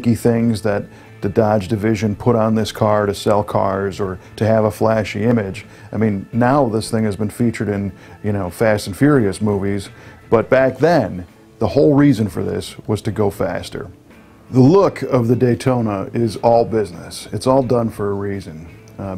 things that the Dodge division put on this car to sell cars or to have a flashy image. I mean, now this thing has been featured in, Fast and Furious movies, but back then, the whole reason for this was to go faster. The look of the Daytona is all business. It's all done for a reason.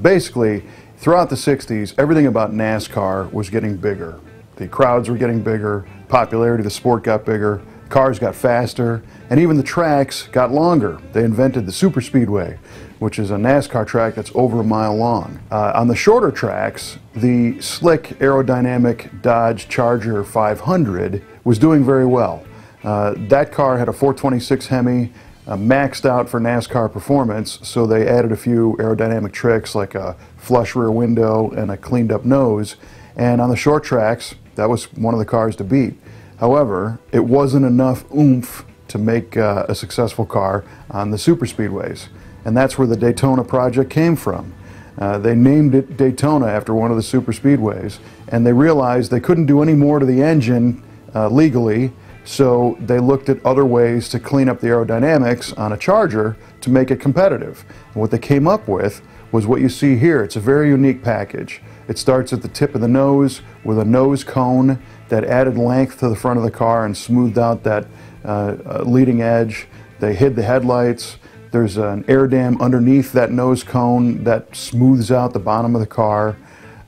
Basically, throughout the 60s, everything about NASCAR was getting bigger. The crowds were getting bigger, popularity of the sport got bigger, cars got faster, and even the tracks got longer. They invented the superspeedway, which is a NASCAR track that's over a mile long. On the shorter tracks, the slick aerodynamic Dodge Charger 500 was doing very well. That car had a 426 Hemi, maxed out for NASCAR performance, so they added a few aerodynamic tricks like a flush rear window and a cleaned up nose. And on the short tracks, that was one of the cars to beat. However, it wasn't enough oomph to make a successful car on the superspeedways. And that's where the Daytona project came from. They named it Daytona after one of the superspeedways, and they realized they couldn't do any more to the engine legally, so they looked at other ways to clean up the aerodynamics on a Charger to make it competitive. And what they came up with was what you see here. It's a very unique package. It starts at the tip of the nose with a nose cone that added length to the front of the car and smoothed out that leading edge. They hid the headlights. There's an air dam underneath that nose cone that smooths out the bottom of the car.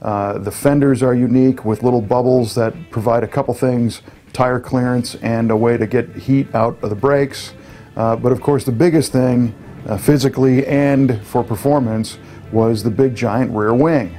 The fenders are unique with little bubbles that provide a couple things: tire clearance and a way to get heat out of the brakes. But of course the biggest thing physically and for performance was the big giant rear wing.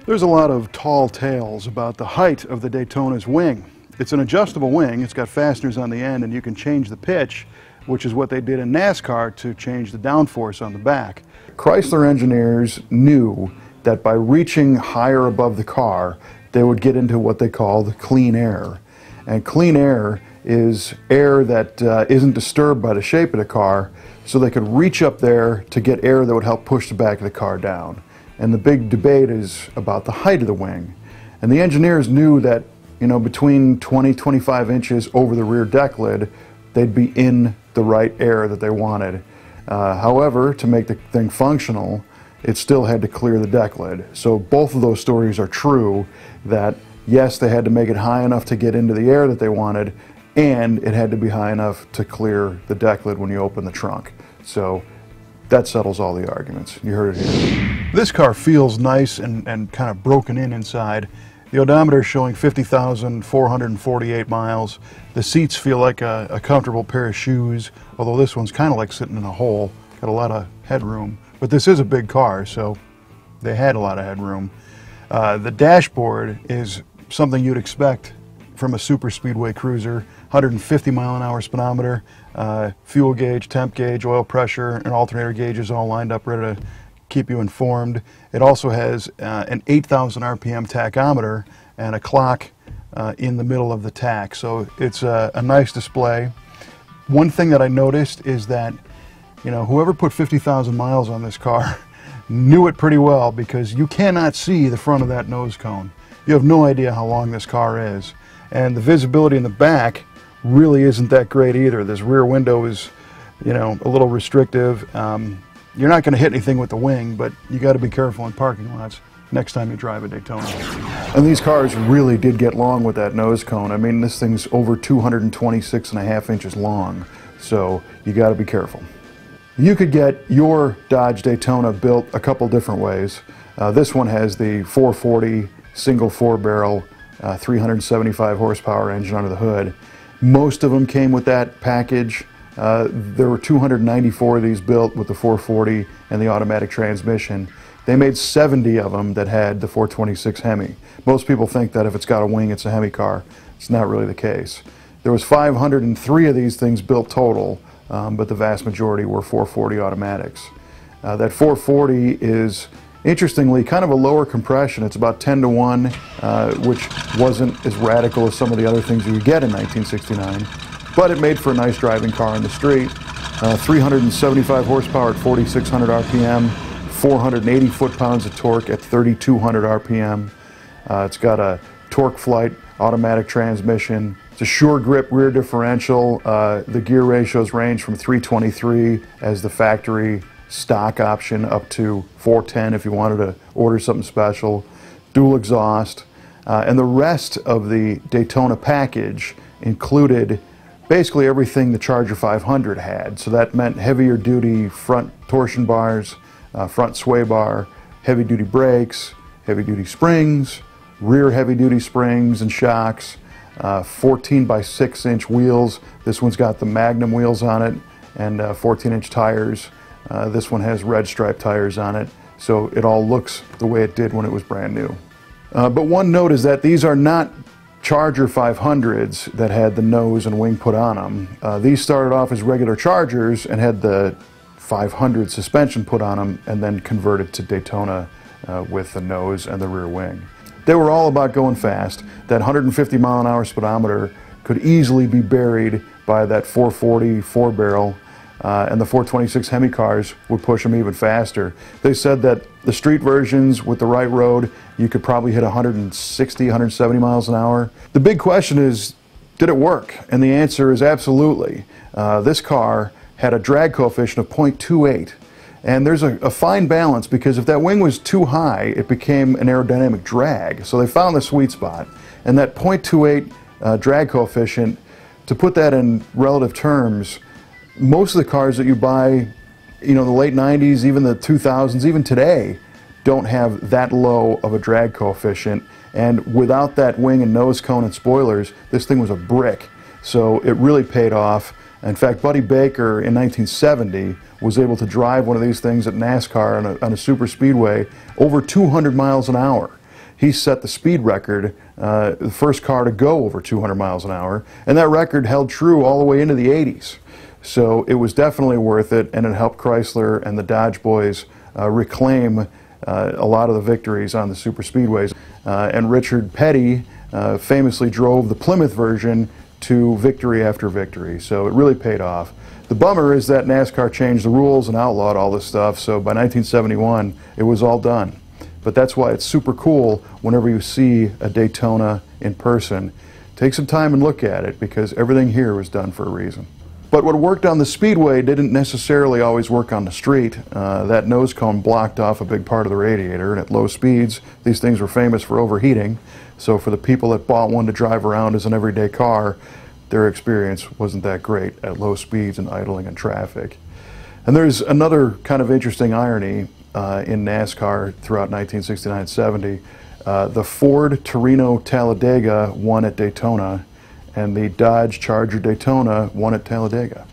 There's a lot of tall tales about the height of the Daytona's wing. It's an adjustable wing, it's got fasteners on the end, and you can change the pitch, which is what they did in NASCAR to change the downforce on the back. Chrysler engineers knew that by reaching higher above the car, they would get into what they called clean air. And clean air is air that isn't disturbed by the shape of the car, so they could reach up there to get air that would help push the back of the car down. And the big debate is about the height of the wing. And the engineers knew that, between 20-25 inches over the rear deck lid, they'd be in the right air that they wanted. However, to make the thing functional, it still had to clear the deck lid. So both of those stories are true, that yes, they had to make it high enough to get into the air that they wanted, and it had to be high enough to clear the deck lid when you open the trunk. So that settles all the arguments. You heard it here. This car feels nice and kind of broken in inside. The odometer is showing 50,448 miles. The seats feel like a comfortable pair of shoes, although this one's kind of like sitting in a hole. Got a lot of headroom. But this is a big car, so they had a lot of headroom. The dashboard is something you'd expect from a super speedway cruiser. 150 mile an hour speedometer, fuel gauge, temp gauge, oil pressure, and alternator gauges all lined up ready to keep you informed. It also has an 8,000 RPM tachometer and a clock in the middle of the tach. So it's a nice display. One thing that I noticed is that, whoever put 50,000 miles on this car knew it pretty well, because you cannot see the front of that nose cone. You have no idea how long this car is. And the visibility in the back really isn't that great either. This rear window is, a little restrictive. You're not going to hit anything with the wing, but you got to be careful in parking lots next time you drive a Daytona. And these cars really did get long with that nose cone. I mean, this thing's over 226.5 inches long, so you got to be careful. You could get your Dodge Daytona built a couple different ways. This one has the 440 single 4-barrel 375 horsepower engine under the hood. Most of them came with that package. There were 294 of these built with the 440 and the automatic transmission. They made 70 of them that had the 426 Hemi. Most people think that if it's got a wing, it's a Hemi car. It's not really the case. There was 503 of these things built total, but the vast majority were 440 automatics. That 440 is, interestingly, kind of a lower compression. It's about 10-to-1, which wasn't as radical as some of the other things you would get in 1969. But it made for a nice driving car in the street. 375 horsepower at 4,600 RPM, 480 foot-pounds of torque at 3,200 RPM. It's got a torque flight automatic transmission, It's a sure grip rear differential. The gear ratios range from 323 as the factory stock option up to 410 if you wanted to order something special. Dual exhaust. And the rest of the Daytona package included basically everything the Charger 500 had. So that meant heavier duty front torsion bars, front sway bar, heavy duty brakes, heavy duty springs, rear heavy duty springs and shocks, 14 by 6 inch wheels. This one's got the Magnum wheels on it, and 14-inch tires. This one has red stripe tires on it, so it all looks the way it did when it was brand new. But one note is that these are not Charger 500s that had the nose and wing put on them. These started off as regular Chargers and had the 500 suspension put on them and then converted to Daytona with the nose and the rear wing. They were all about going fast. That 150 mile an hour speedometer could easily be buried by that 440 4-barrel, and the 426 Hemi cars would push them even faster. They said that the street versions with the right road, you could probably hit 160, 170 miles an hour. The big question is, did it work? And the answer is absolutely. This car had a drag coefficient of 0.28. And there's a fine balance, because if that wing was too high, it became an aerodynamic drag. So they found the sweet spot. And that 0.28 drag coefficient, to put that in relative terms, most of the cars that you buy, you know, the late 90s, even the 2000s, even today, don't have that low of a drag coefficient. And without that wing and nose cone and spoilers, this thing was a brick. So it really paid off. In fact, Buddy Baker in 1970 was able to drive one of these things at NASCAR on a super speedway over 200 miles an hour. He set the speed record, the first car to go over 200 miles an hour, and that record held true all the way into the 80s. So it was definitely worth it, and it helped Chrysler and the Dodge boys reclaim a lot of the victories on the super speedways. And Richard Petty famously drove the Plymouth version to victory after victory, so it really paid off. The bummer is that NASCAR changed the rules and outlawed all this stuff, so by 1971 it was all done. But that's why it's super cool whenever you see a Daytona in person. Take some time and look at it, because everything here was done for a reason. But what worked on the speedway didn't necessarily always work on the street. That nose cone blocked off a big part of the radiator, and at low speeds these things were famous for overheating. So for the people that bought one to drive around as an everyday car, their experience wasn't that great at low speeds and idling in traffic. And there's another kind of interesting irony in NASCAR throughout 1969-70. The Ford Torino Talladega won at Daytona, and the Dodge Charger Daytona won at Talladega.